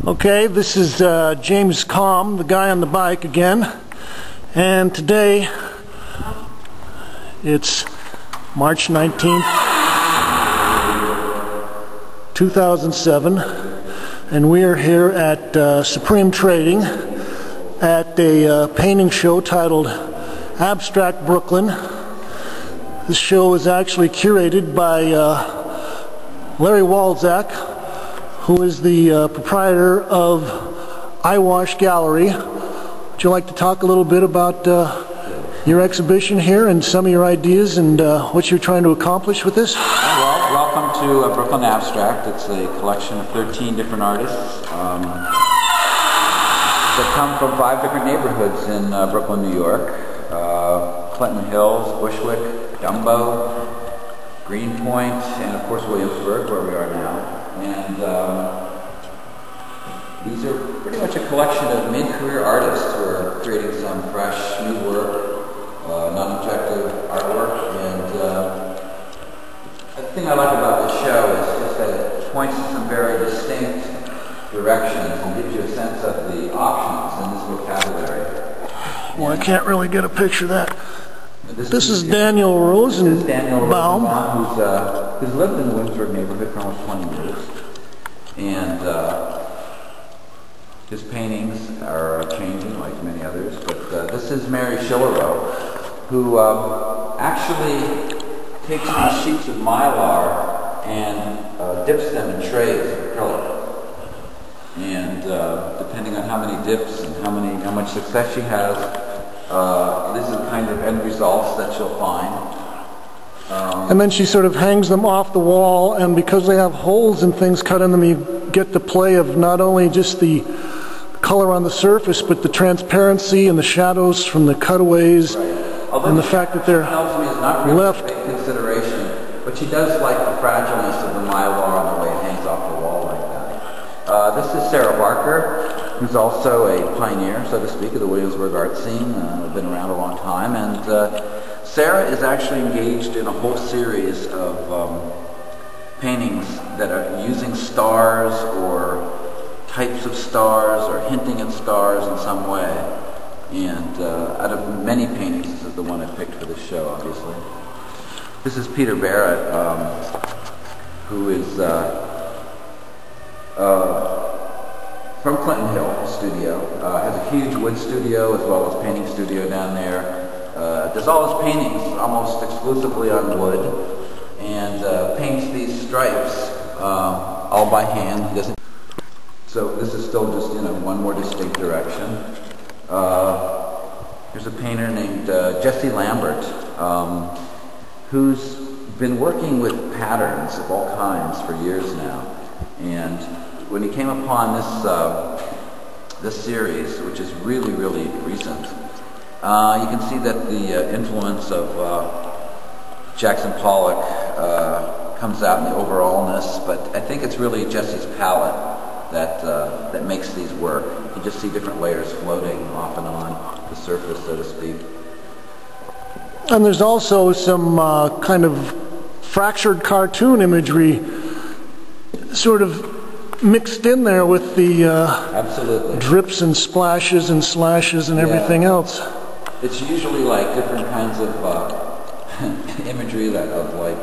Okay, this is James Kalm, the guy on the bike again, and today it's March 19th, 2007, and we are here at Supreme Trading at a painting show titled Abstract Brooklyn. This show is actually curated by Larry Walczak, who is the proprietor of Eyewash Gallery. Would you like to talk a little bit about your exhibition here and some of your ideas and what you're trying to accomplish with this? Well, welcome to Brooklyn Abstract. It's a collection of 13 different artists that come from 5 different neighborhoods in Brooklyn, New York. Clinton Hills, Bushwick, Dumbo, Greenpoint, and of course Williamsburg, where we are now. And these are pretty much a collection of mid-career artists who are creating some fresh, new work, non-objective artwork. And the thing I like about this show is just that it points in some very distinct directions and gives you a sense of the options in this vocabulary. Well, I can't really get a picture of that. This is Daniel Rosenbaum, who's lived in the Williamsburg neighborhood for almost 20 years. And his paintings are changing like many others. But this is Mary Schiavo, who actually takes these sheets of mylar and dips them in trays of acrylic. And depending on how many dips and how much success she has, this is the kind of end results that she'll find. And then she sort of hangs them off the wall, and because they have holes and things cut in them, you get the play of not only just the color on the surface, but the transparency and the shadows from the cutaways, and the fact that they're left. Consideration, but she does like the fragileness of the mylar and the way it hangs off the wall like that. This is Sarah Barker, who's also a pioneer, so to speak, of the Williamsburg art scene. Been around a long time, and Sarah is actually engaged in a whole series of paintings that are using stars or types of stars or hinting at stars in some way. And out of many paintings, this is the one I picked for this show, obviously. This is Peter Barrett, who is from Clinton Hill Studio, has a huge wood studio as well as painting studio down there. Does all his paintings almost exclusively on wood, and paints these stripes all by hand. He doesn't. So this is still just one more distinct direction. There's a painter named Jesse Lambert, who's been working with patterns of all kinds for years now, and when he came upon this series, which is really, really recent, you can see that the influence of Jackson Pollock comes out in the overallness, but I think it's really Jesse's palette that makes these work. You just see different layers floating off and on the surface, so to speak. And there's also some kind of fractured cartoon imagery sort of mixed in there with the drips and splashes and slashes and everything else. It's usually like different kinds of imagery of like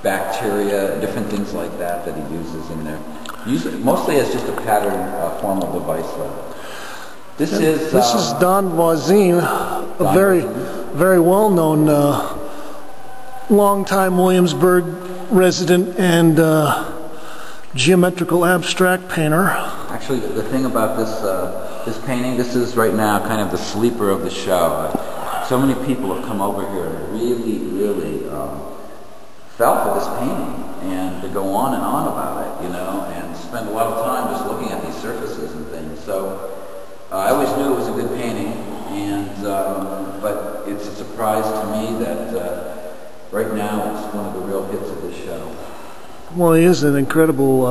bacteria, different things like that he uses in there. Mostly as just a pattern formal device though. This is Don Voisin, a very well-known long-time Williamsburg resident and geometrical abstract painter. Actually, the thing about this painting, this is right now kind of the sleeper of the show. So many people have come over here and really fell for this painting, and they go on and on about it, and spend a lot of time just looking at these surfaces and things. So I always knew it was a good painting, but it's a surprise to me that right now it's one of the real hits of this show. Well, he is an incredible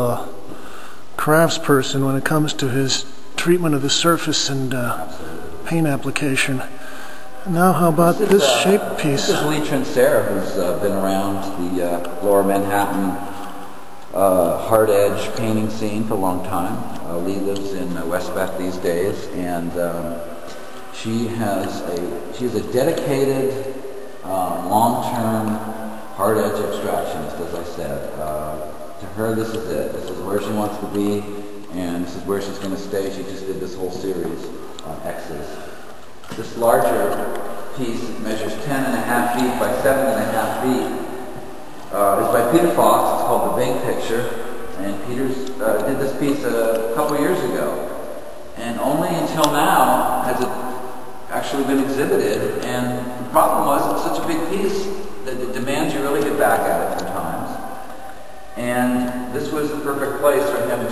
craftsperson when it comes to his treatment of the surface and paint application. Now, how about this shape piece? This is Lee Trincera, who's been around the lower Manhattan hard edge painting scene for a long time. Lee lives in Westbeth these days, and she is a dedicated, long-term hard edge abstractionist, as I said. To her, this is it. This is where she wants to be, and this is where she's going to stay. She just did this whole series on X's. This larger piece measures 10.5 feet by 7.5 feet. It's by Peter Fox. It's called The Big Picture, and Peter's did this piece a couple years ago, and only until now has it actually been exhibited. And the problem was it's such a big piece that it demands you really get back at it sometimes. And this was the perfect place for him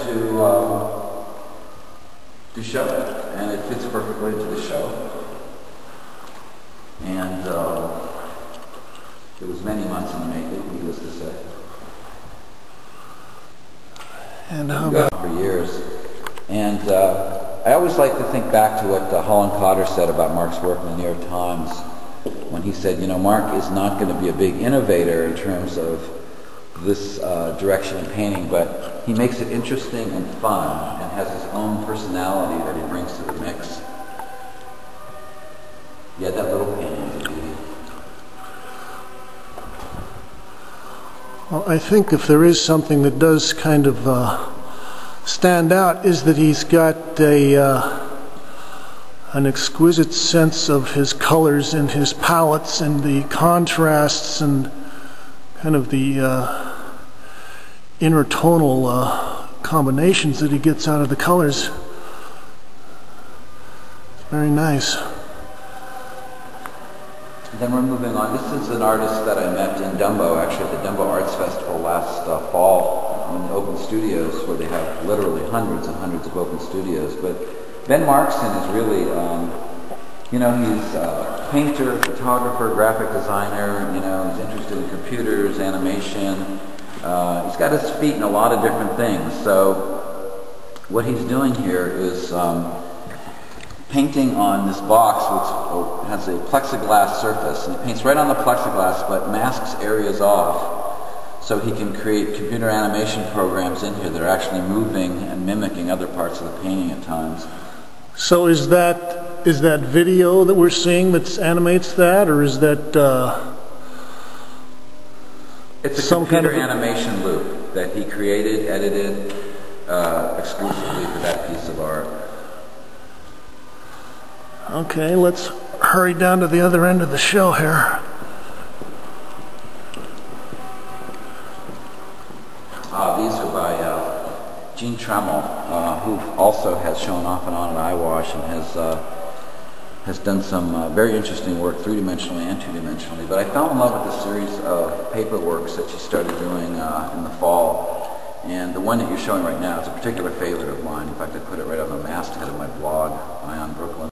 to show it, and it fits perfectly into the show. And it was many months in the making, needless to say. And how about for years. And I always like to think back to what Holland Cotter said about Mark's work in the New York Times, when he said, you know, Mark is not going to be a big innovator in terms of this direction in painting, but he makes it interesting and fun and has his own personality that he brings to the mix. Yeah, that little painting is a beauty. Well, I think if there is something that does kind of stand out, is that he's got an exquisite sense of his colors and his palettes and the contrasts and kind of the intertonal combinations that he gets out of the colors. It's very nice. Then we're moving on. This is an artist that I met in Dumbo, actually at the Dumbo Arts Festival last fall in the open studios, where they have literally hundreds and hundreds of open studios. But Ben Markson is really, you know, he's a painter, photographer, graphic designer, you know, he's interested in computers, animation. He's got his feet in a lot of different things. So what he's doing here is painting on this box, which has a plexiglass surface, and he paints right on the plexiglass but masks areas off so he can create computer animation programs in here that are actually moving and mimicking other parts of the painting at times. So is that video that we're seeing that animates that, or is that it's a some computer kind of animation loop that he created, edited exclusively for that piece of art. Okay, let's hurry down to the other end of the show here. These are by Gene Trammell, who also has shown off and on at Eyewash and has done some very interesting work, three-dimensionally and two-dimensionally. But I fell in love with the series of paperworks that she started doing in the fall. And the one that you're showing right now is a particular favorite of mine. In fact, I put it right on the masthead of my blog, Ion Brooklyn.